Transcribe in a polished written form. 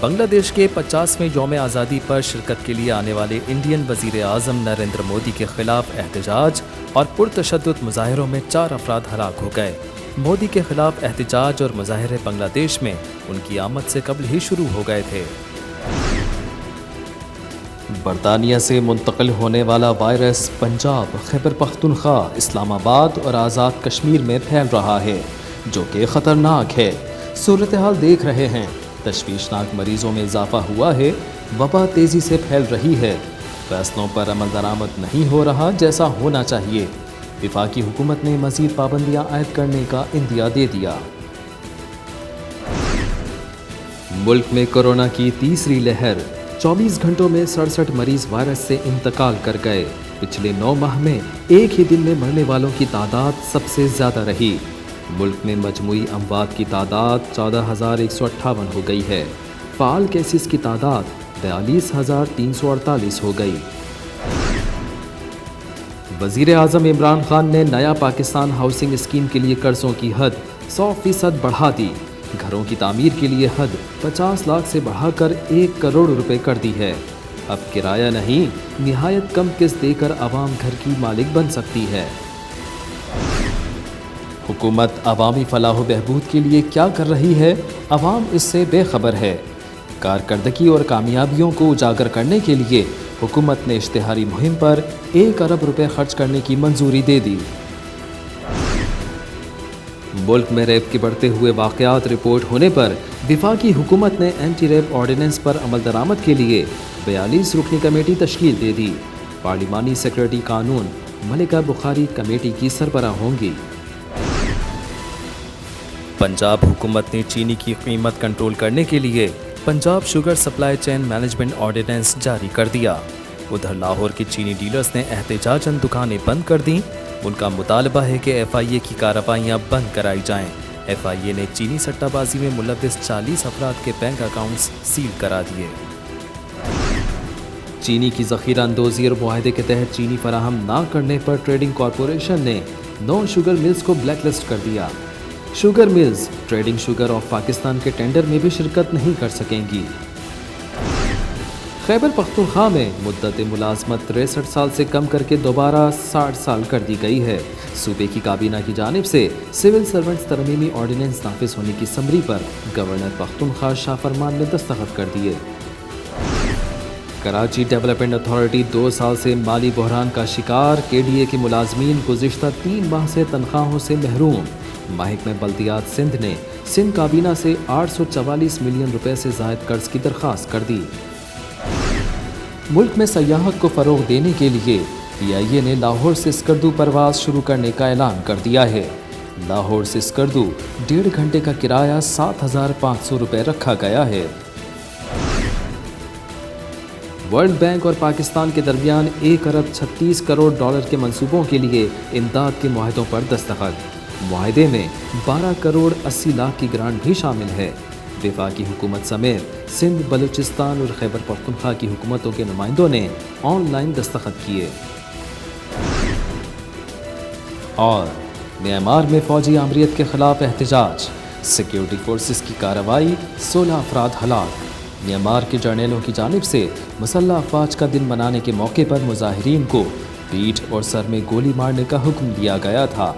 بنگلہ دیش کے 50ویں یوم آزادی پر شرکت کے لیے آنے والے انڈین وزیر اعظم نریندر مودی کے خلاف احتجاج اور پرتشدد مظاہروں میں 4 افراد ہلاک ہو گئے۔ مودی کے خلاف احتجاج اور مظاہرے بنگلہ دیش میں ان کی آمد سے قبل ہی شروع ہو گئے تھے۔ برطانیہ سے منتقل ہونے والا وائرس پنجاب، خیبر پختونخوا، اسلام آباد اور آزاد کشمیر میں پھیل رہا ہے، جو کہ خطرناک ہے۔ صورتحال دیکھ رہے ہیں، تشویشناک مریضوں میں اضافہ ہوا ہے، وبا تیزی سے پھیل رہی ہے، فیصلوں پر عمل درآمد نہیں ہو رہا جیسا ہونا چاہیے۔ وفاقی حکومت نے مزید پابندیاں عائد کرنے کا عندیہ دے دیا۔ ملک میں کورونا کی تیسری لہر، 24 گھنٹوں میں 67 مریض وائرس سے انتقال کر گئے۔ پچھلے 9 ماہ میں ایک ہی دن میں مرنے والوں کی تعداد سب سے زیادہ رہی۔ ملک میں مجموعی اموات کی تعداد 14,158 ہو گئی ہے۔ فعال کیسز کی تعداد 42,348 ہو گئی۔ وزیر اعظم عمران خان نے نیا پاکستان ہاؤسنگ اسکیم کے لیے قرضوں کی حد 100% بڑھا دی۔ گھروں کی تعمیر کے لیے حد 50 لاکھ سے بڑھا کر 1 کروڑ روپے کر دی ہے۔ اب کرایہ نہیں، نہایت کم قسط دے کر عوام گھر کی مالک بن سکتی ہے۔ حکومت عوامی فلاح و بہبود کے لیے کیا کر رہی ہے، عوام اس سے بے خبر ہے۔ کارکردگی اور کامیابیوں کو اجاگر کرنے کے لیے حکومت نے اشتہاری مہم پر 1 ارب روپے خرچ کرنے کی منظوری دے دی۔ ملک میں ریپ کے بڑھتے ہوئے واقعات رپورٹ ہونے پر وفاقی حکومت نے اینٹی ریپ آرڈیننس پر عمل درآمد کے لیے 42 رکنی کمیٹی تشکیل دے دی۔ پارلیمانی سیکریٹری قانون ملکہ بخاری کمیٹی کی سربراہ ہوں گی۔ پنجاب حکومت نے چینی کی قیمت کنٹرول کرنے کے لیے Punjab sugar supply chain management ordinance جاری کر دیا۔ ادھر لاہور کے چینی ڈیلرز نے احتجاجاً دکانیں بند کر دیں۔ ان کا مطالبہ ہے کہ ایف آئی اے کی کارروائیاں بند کرائی جائیں۔ ایف آئی اے نے چینی سٹہ بازی میں ملوث 40 افراد کے بینک اکاؤنٹس سیل کرا دیے۔ چینی کی ذخیرہ اندوزی اور معاہدے کے تحت چینی فراہم نہ کرنے پر ٹریڈنگ کارپوریشن نے 9 شوگر ملز کو بلیک لسٹ کر دیا۔ Sugar mills trading sugar of Pakistan کے ٹینڈر میں بھی شرکت نہیں کر سکیں گی۔ خیبر پختونخوا میں مدت ملازمت 63 سال سے کم کر کے دوبارہ 60 سال کر دی گئی ہے۔ صوبے کی کابینہ کی جانب سے سول سرونٹس ترمیمی آرڈیننس نافذ ہونے کی سمری پر گورنر پختونخوا شاہ فرمان نے دستخط کر دیے۔ کراچی ڈیولپمنٹ اتھارٹی 2 سال سے مالی بحران کا شکار، کے ڈی اے کے ملازمین گزشتہ 3 ماہ سے تنخواہوں سے محروم۔ محکمہ بلدیات سندھ نے سندھ کابینہ سے 844 ملین روپے سے زائد قرض کی درخواست کر دی۔ ملک میں سیاحت کو فروغ دینے کے لیے پی آئی اے نے لاہور سے اسکردو پرواز شروع کرنے کا اعلان کر دیا ہے۔ لاہور سے اسکردو 1.5 گھنٹے کا کرایہ 7,500 روپے رکھا گیا ہے۔ ورلڈ بینک اور پاکستان کے درمیان 1 ارب 36 کروڑ ڈالر کے منصوبوں کے لیے امداد کے معاہدوں پر دستخط۔ معاہدے میں 12 کروڑ 80 لاکھ کی گرانٹ بھی شامل ہے۔ وفاقی حکومت سمیت سندھ، بلوچستان اور خیبر پختونخوا کی حکومتوں کے نمائندوں نے آن لائن دستخط کیے۔ اور میانمار میں فوجی آمریت کے خلاف احتجاج، سیکیورٹی فورسز کی کارروائی، 16 افراد ہلاک۔ میانمار کے جرنیلوں کی جانب سے مسلح افواج کا دن منانے کے موقع پر مظاہرین کو پیٹھ اور سر میں گولی مارنے کا حکم دیا گیا تھا۔